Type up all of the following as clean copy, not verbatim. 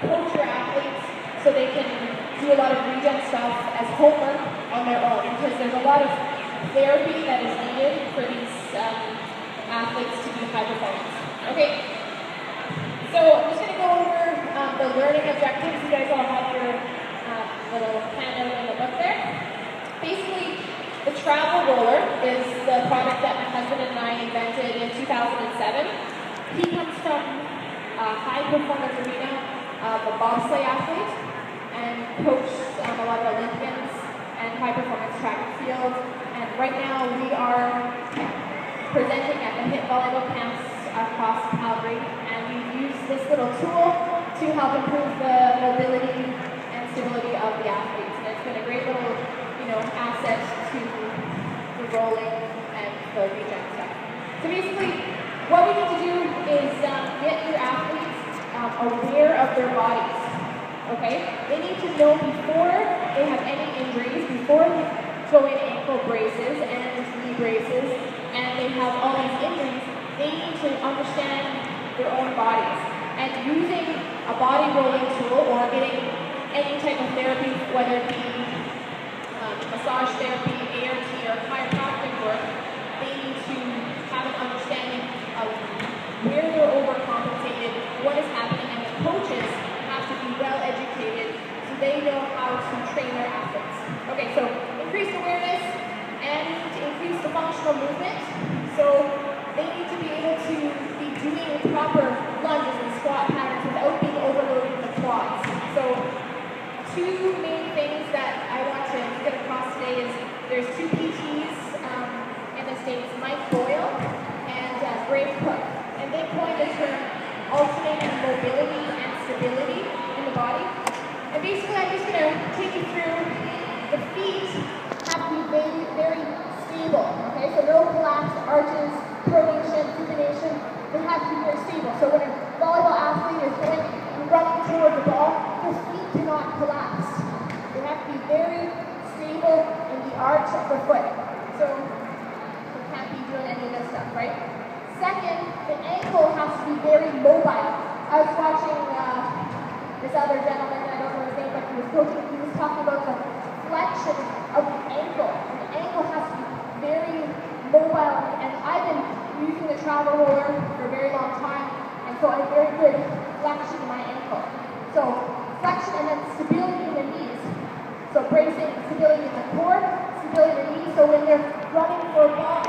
coach your athletes so they can do a lot of regen stuff as homework on their own, because there's a lot of therapy that is needed for these athletes to be high performance. Okay, so I'm just going to go over the learning objectives. You guys all have your little handout in the book there. Basically, the travel roller is the product that my husband and I invented in 2007. He comes from a high-performance arena, a bobsleigh athlete, and coached a lot of Olympians and high-performance track and field. And right now we are presenting at the HIT volleyball camps across Calgary, and we've used this little tool to help improve the mobility and stability of the athletes. And it's been a great little, asset to the rolling and the regen stuff. So basically, what we need to do is get your athletes aware of their bodies. Okay? They need to know before they have any injuries, before they go in ankle braces and knee braces, and they have all these injuries, they need to understand their own bodies. And using a body rolling tool or getting any type of therapy, whether it be massage therapy, ART, or chiropractic work, they need to have an understanding of where they're overcompensated, what is happening, and the coaches have to be well educated so they know how to train their athletes. Okay, so increase awareness and increase the functional movement. So they need to be able to be doing proper lunges and squat patterns without being overloading the quads. So two main things that I want to get across today is there's two PTs in the States, Mike Boyle and Brave Cook, and they coined the term alternating mobility and stability in the body. And basically I'm just going to take you through the feet have to be very, very stable, okay? So no collapse, arches, pronation, supination, they have to be very stable. So when a volleyball athlete is going and running toward the ball, his feet cannot collapse. They have to be very stable in the arch of the foot. So you can't be doing any of this stuff, right? Second, the ankle has to be very mobile. I was watching this other gentleman, I don't know his name, but he was coaching, he was talking about the flexion of the ankle. And the ankle has to be very mobile, and I've been using the travel roller for a very long time, and so I have very good flexion in my ankle. So flexion and then stability in the knees. So bracing, stability in the core, stability in the knees, so when they're running for a ball,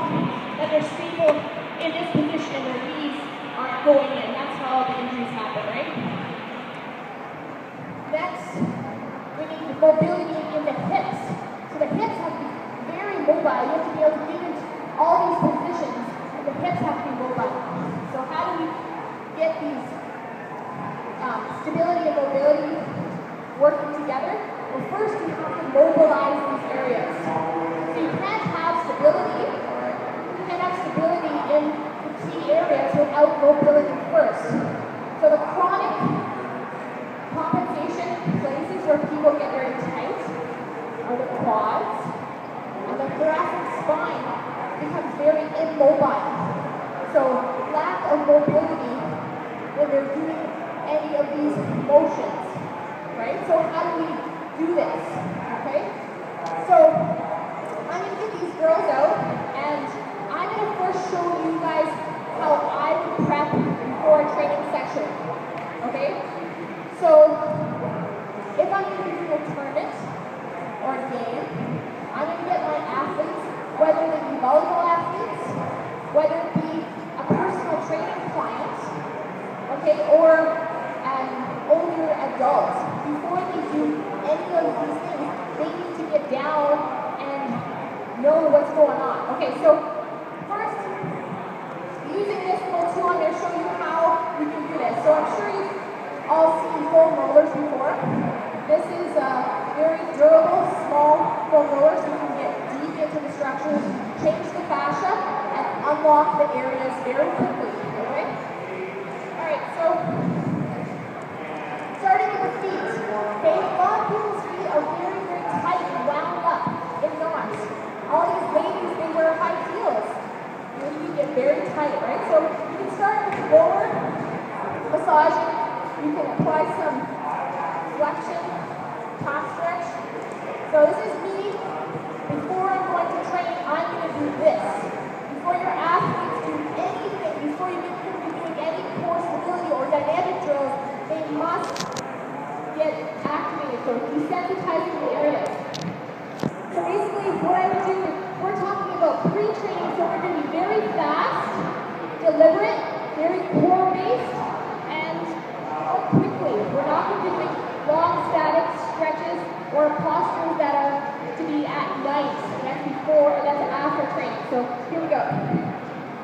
that they're stable in this position and their knees aren't going in. That's how the injuries happen, right? Next, we need the mobility in the hips. So the hips have to be very mobile. You have to be able to get into all these positions, and the hips have to be mobile. So how do we get these stability and mobility working together? Well, first we have to mobilize these areas. So you can't have stability. You can't have stability in the key areas without mobility first. So the chronic compensation places where people get very tight are the quads, and the thoracic spine becomes very immobile. So lack of mobility when they're doing any of these motions, right? So how do we do this, okay? So I'm going to get these girls out, and I'm going to first show you guys how I would prep before a training session, okay? So if I'm going to be doing a tournament or a game, I'm going to get my athletes, whether they be volleyball athletes, whether it be a personal training client, okay, or an older adult. Before they do any of these things, they need to get down and know what's going on. Okay, so first, using this little tool, I'm going to show you how we can do this. So I'm sure you've all seen foam rollers before. This is a very durable, small foam roller, so you can get deep into the structures, change the fascia, and unlock the areas very quickly, okay? Alright, so starting with the feet. Okay, a lot of people's feet are very, very tight and wound up in knots. All these ladies, they wear high heels. Your feet get very tight, right? So you can start with lower massaging. You can apply some extension, calf stretch. So this is me. Before I'm going to train, I'm going to do this. Before your athletes do anything, before you make them be doing any core stability or dynamic drills, they must get activated. So desensitizing the areas. So basically what I would do is we're talking about pre-training, so we're going to be very fast, deliberate, very core-based, and quickly. We're not going to be doing long static stretches or postures that are to be at night. That's before or that's after training. So here we go.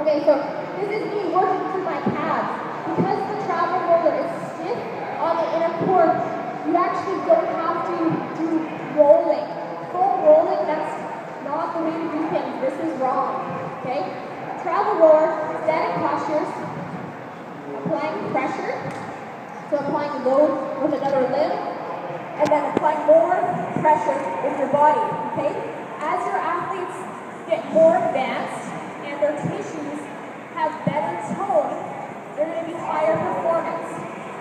Okay, so this is me working through my calves. Because the travel roller is stiff on the inner core, you actually don't have to do rolling. Full rolling, that's not the way to do things. This is wrong. Okay? Travel roller, static postures, applying pressure, so applying load with another limb, and then applying more pressure with your body. Okay? As your athletes get more advanced and their tissues have better tone, they're going to be higher performance.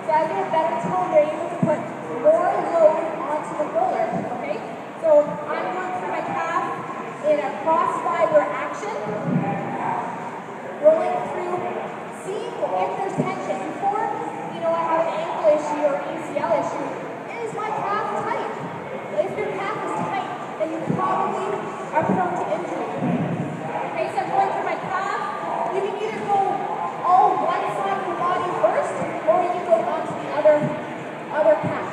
So as they have better tone, they're able to put more load onto the roller. Okay? So I'm going through my calf in a cross fiber action, rolling through, seeing if there's tension. Before, I have an ankle issue or ACL issue, is my calf tight? If your calf is tight, then you probably are prone to injury. Okay, so I'm going through my calf. You can either go all one side of the body first, or you can go onto the other calf.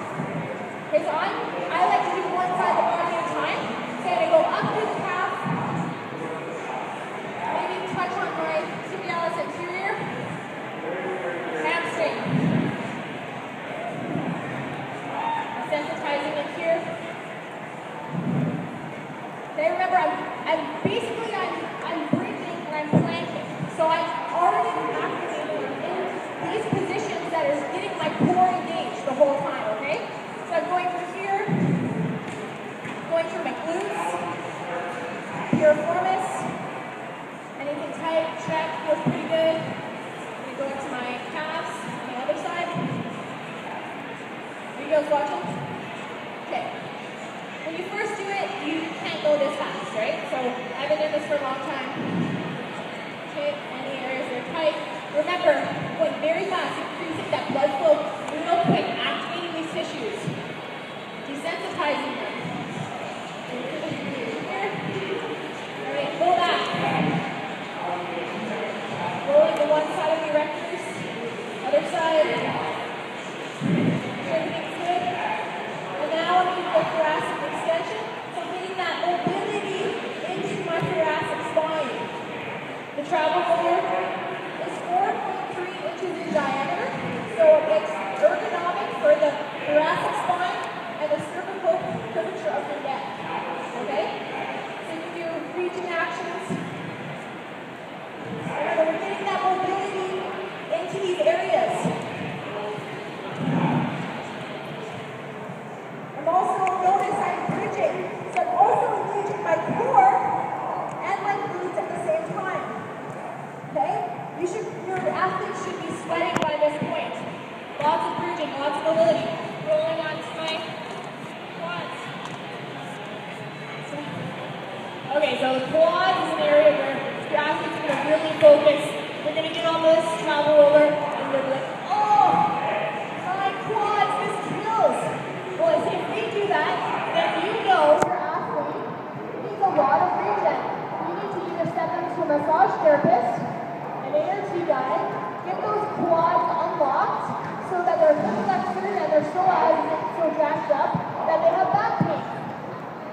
Okay, so I like to do one side of the body at a time. So I'm going to go up through the calf, maybe touch on my tibialis anterior, hamstring. Sensitizing it here. Okay, remember I'm basically bridging and I'm planking. So I'm already activating in these positions that is getting my core engaged the whole time, okay? So I'm going through here, going through my glutes, piriformis, anything tight, check, feels pretty good. I'm going to go into my calves on the other side. Are you guys watching? Okay. When you first do it, you can't go this fast, right? So I've been in this for a long time. Okay, any areas that are tight. Remember, going very fast, increasing that blood flow real quick, activating these tissues, desensitizing them. Here. All right, pull back. Rolling to one side of the erectors, other side. Everything's good. And now I'm going to go thoracic extension. So I'm getting that mobility into my thoracic spine. The travel roller is 4.3 inches in diameter, so it's ergonomic for the thoracic spine and the cervical curvature of your neck. Okay? So you can do regen actions. Remember, we're getting that mobility into these areas. I'm also, notice I'm bridging, so I'm also engaging my core and my glutes at the same time. Okay? Your athletes should be sweating by this point. Lots of bridging, lots of mobility. Rolling onto my quads. Okay, so the quads is an area where your athletes are going to really focus. They're going to get on this travel roller and they're like, oh, my quads, this kills. Well, if they do that, then you know your athlete needs a lot of regen. You need to either send them to a massage therapist, an ART guy, get those quads unlocked so that they're flexed and their psoas isn't so jacked up that they have back pain.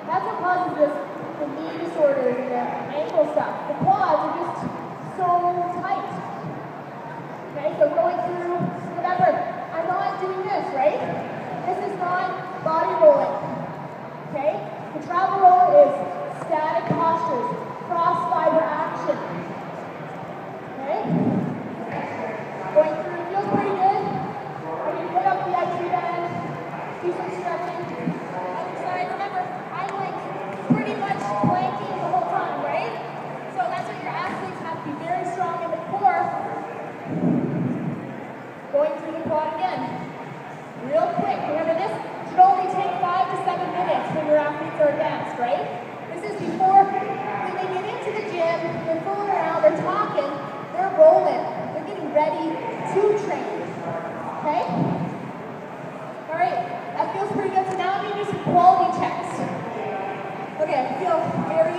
That's what causes this, the knee disorders and the ankle stuff. The quads are just so tight. Okay, so going through, remember, I'm not doing this, right? This is not body rolling. Okay? The travel roll is static postures, cross fiber action. Okay? Going through, feels pretty good. I need to put up the IT band, do some stretching. Other side, remember, I'm like pretty much planking the whole time, right? So that's what your athletes have to be very strong in the core. Going through the quad again. Real quick. Remember this would only take 5 to 7 minutes when your athletes are advanced, right? This is before when they get into the gym, they're fooling around, they're talking, they're rolling, they're getting ready to train. Okay? Alright, that feels pretty good. So now I'm going to do some quality checks. Okay, I feel very